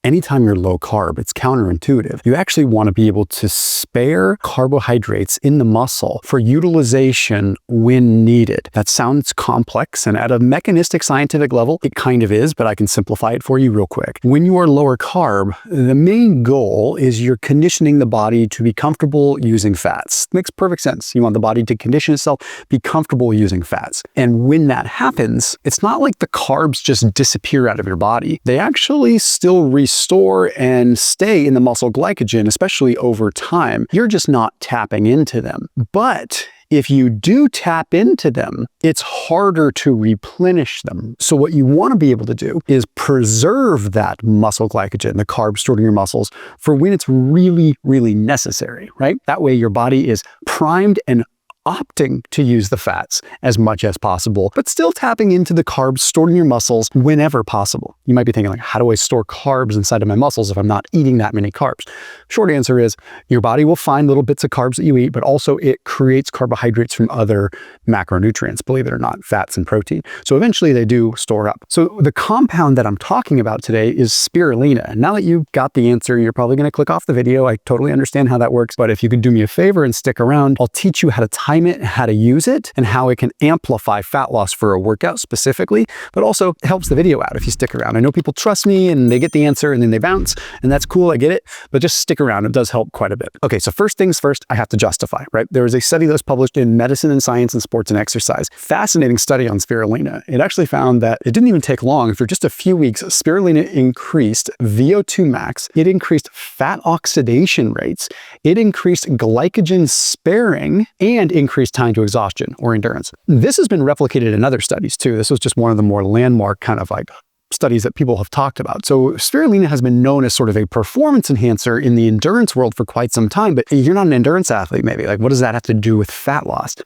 anytime you're low carb, it's counterintuitive. You actually want to be able to spare carbohydrates in the muscle for utilization when needed. That sounds complex, and at a mechanistic scientific level, it kind of is, but I can simplify it for you real quick. When you are lower carb, the main goal is you're conditioning the body to be comfortable using fats. Makes perfect sense. You want the body to condition itself, be comfortable using fats. And when that happens, it's not like the carbs just disappear out of your body. They actually still restore and stay in the muscle glycogen, especially over time. You're just not tapping into them. But if you do tap into them, it's harder to replenish them. So what you want to be able to do is preserve that muscle glycogen, the carbs stored in your muscles, for when it's really, really necessary, right? That way your body is primed and opting to use the fats as much as possible, but still tapping into the carbs stored in your muscles whenever possible. You might be thinking, like, how do I store carbs inside of my muscles if I'm not eating that many carbs? Short answer is your body will find little bits of carbs that you eat, but also it creates carbohydrates from other macronutrients, believe it or not, fats and protein. So eventually they do store up. So the compound that I'm talking about today is spirulina. And now that you've got the answer, you're probably going to click off the video. I totally understand how that works, but if you could do me a favor and stick around, I'll teach you how to time it, how to use it, and how it can amplify fat loss for a workout specifically, but also helps the video out if you stick around. I know people trust me and they get the answer and then they bounce, and that's cool, I get it, but just stick around. It does help quite a bit. Okay, so first things first, I have to justify, right? There was a study that was published in Medicine and Science and Sports and Exercise. Fascinating study on spirulina. It actually found that it didn't even take long. For just a few weeks, spirulina increased VO2 max, it increased fat oxidation rates, it increased glycogen sparing, and increased time to exhaustion or endurance. This has been replicated in other studies too. This was just one of the more landmark kind of like studies that people have talked about. So spirulina has been known as sort of a performance enhancer in the endurance world for quite some time, but you're not an endurance athlete maybe. Like, what does that have to do with fat loss?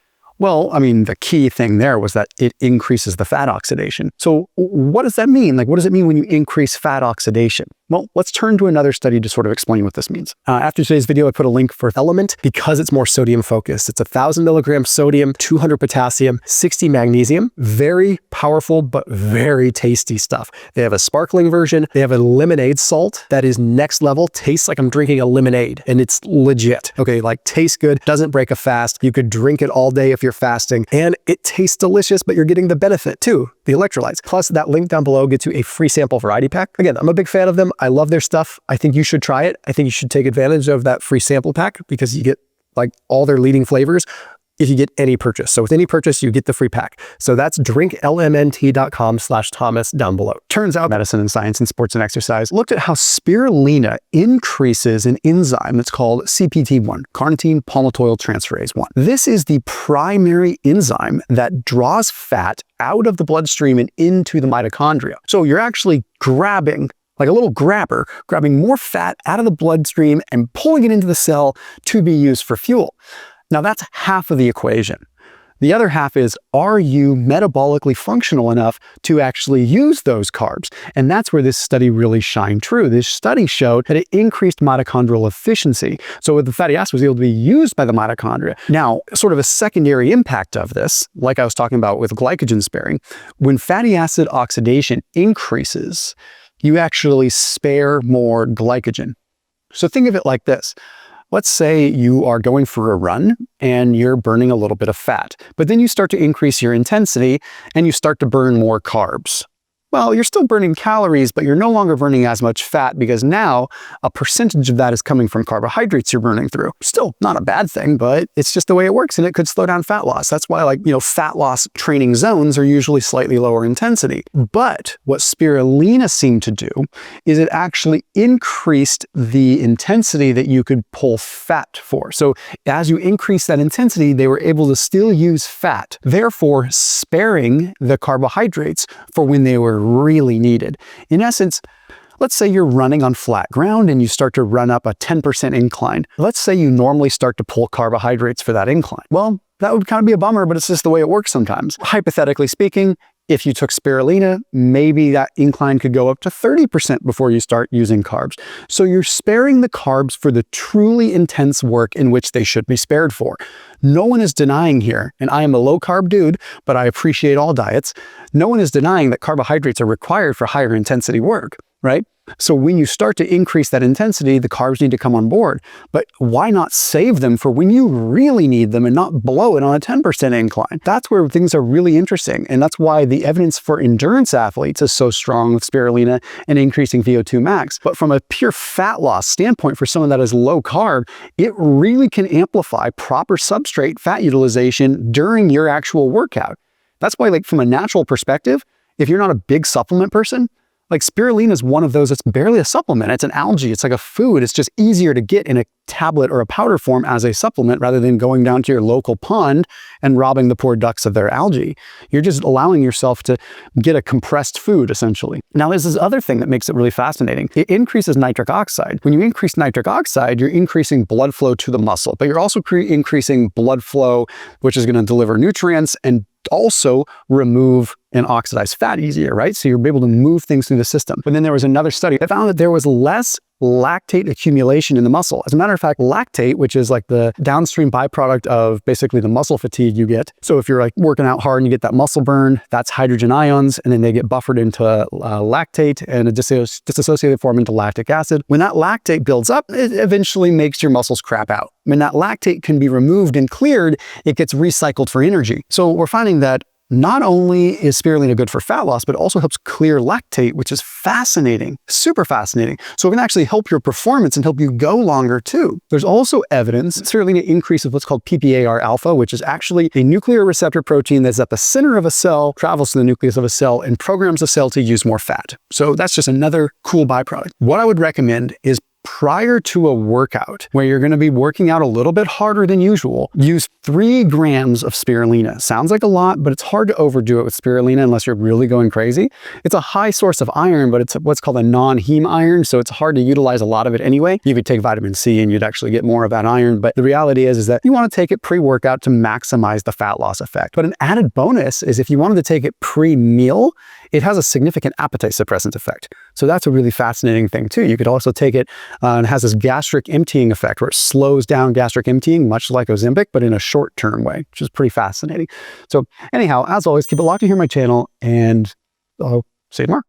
Well, I mean, the key thing there was that it increases the fat oxidation. So what does that mean? Like, what does it mean when you increase fat oxidation? Well, let's turn to another study to sort of explain what this means. After today's video, I put a link for LMNT because it's more sodium focused. It's 1,000 milligrams sodium, 200 potassium, 60 magnesium. Very powerful, but very tasty stuff. They have a sparkling version. They have a lemonade salt that is next level. Tastes like I'm drinking a lemonade, and it's legit. Okay, like tastes good, doesn't break a fast. You could drink it all day if you're fasting, and it tastes delicious, but you're getting the benefit too, the electrolytes. Plus, that link down below gets you a free sample variety pack. Again, I'm a big fan of them. I love their stuff. I think you should try it. I think you should take advantage of that free sample pack because you get like all their leading flavors if you get any purchase. So with any purchase, you get the free pack. So that's drinklmnt.com/Thomas down below. Turns out Medicine and Science and Sports and Exercise looked at how spirulina increases an enzyme that's called CPT1, carnitine palmitoyl transferase 1. This is the primary enzyme that draws fat out of the bloodstream and into the mitochondria. So you're actually grabbing, like a little grabber, grabbing more fat out of the bloodstream and pulling it into the cell to be used for fuel. Now that's half of the equation. The other half is, are you metabolically functional enough to actually use those carbs? And that's where this study really shined true. This study showed that it increased mitochondrial efficiency. So the fatty acid was able to be used by the mitochondria. Now, sort of a secondary impact of this, like I was talking about with glycogen sparing, when fatty acid oxidation increases, you actually spare more glycogen. So think of it like this. Let's say you are going for a run and you're burning a little bit of fat, but then you start to increase your intensity and you start to burn more carbs. Well, you're still burning calories, but you're no longer burning as much fat because now a percentage of that is coming from carbohydrates you're burning through. Still not a bad thing, but it's just the way it works and it could slow down fat loss. That's why, like, fat loss training zones are usually slightly lower intensity. But what spirulina seemed to do is it actually increased the intensity that you could pull fat for. So as you increase that intensity, they were able to still use fat, therefore sparing the carbohydrates for when they were really needed. In essence, let's say you're running on flat ground and you start to run up a 10% incline. Let's say you normally start to pull carbohydrates for that incline. Well, that would kind of be a bummer, but it's just the way it works sometimes. Hypothetically speaking, if you took spirulina, maybe that incline could go up to 30% before you start using carbs. So you're sparing the carbs for the truly intense work in which they should be spared for. No one is denying here, and I am a low carb dude, but I appreciate all diets. No one is denying that carbohydrates are required for higher intensity work. right? So when you start to increase that intensity, the carbs need to come on board. But why not save them for when you really need them and not blow it on a 10% incline? That's where things are really interesting. And that's why the evidence for endurance athletes is so strong with spirulina and increasing VO2 max. But from a pure fat loss standpoint, for someone that is low carb, it really can amplify proper substrate fat utilization during your actual workout. That's why, like, from a natural perspective, if you're not a big supplement person, like, spirulina is one of those. It's barely a supplement. It's an algae. It's like a food. It's just easier to get in a tablet or a powder form as a supplement rather than going down to your local pond and robbing the poor ducks of their algae. You're just allowing yourself to get a compressed food, essentially. Now, there's this other thing that makes it really fascinating. It increases nitric oxide. When you increase nitric oxide, you're increasing blood flow to the muscle, but you're also increasing blood flow, which is going to deliver nutrients and also remove and oxidize fat easier, right? So you're able to move things through the system. But then there was another study that found that there was less lactate accumulation in the muscle. As a matter of fact, lactate, which is like the downstream byproduct of basically the muscle fatigue you get. So if you're like working out hard and you get that muscle burn, that's hydrogen ions, and then they get buffered into lactate and a dissociated form into lactic acid. When that lactate builds up, it eventually makes your muscles crap out. When that lactate can be removed and cleared, it gets recycled for energy. So we're finding that not only is spirulina good for fat loss, but it also helps clear lactate, which is fascinating, super fascinating. So it can actually help your performance and help you go longer too. There's also evidence spirulina increases what's called PPAR alpha, which is actually a nuclear receptor protein that's at the center of a cell, travels to the nucleus of a cell, and programs the cell to use more fat. So that's just another cool byproduct. What I would recommend is prior to a workout where you're going to be working out a little bit harder than usual, use 3 grams of spirulina. Sounds like a lot, but it's hard to overdo it with spirulina unless you're really going crazy. It's a high source of iron, but it's what's called a non-heme iron, so it's hard to utilize a lot of it anyway. You could take vitamin C and you'd actually get more of that iron, but the reality is that you want to take it pre-workout to maximize the fat loss effect. But an added bonus is if you wanted to take it pre-meal, it has a significant appetite suppressant effect. So that's a really fascinating thing too. You could also take it and it has this gastric emptying effect where it slows down gastric emptying, much like Ozempic, but in a short-term way, which is pretty fascinating. So anyhow, as always, keep it locked to here on my channel, and I'll see you tomorrow.